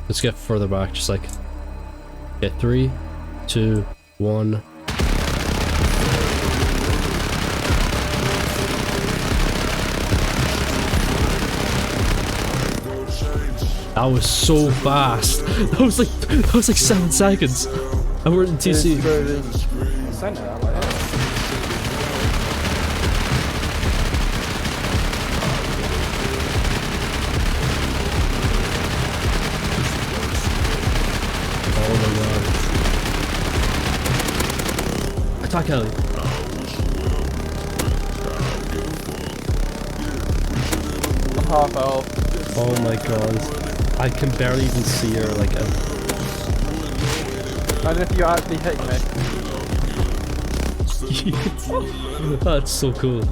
Let's get further back, just like... Okay, 3, 2, 1... That was so fast. That was like 7 seconds. And we're in TC. Oh my god. Attack Ellie. I'm half health. Oh my god. I can barely even see her, like... And if you actually hit me. That's so cool.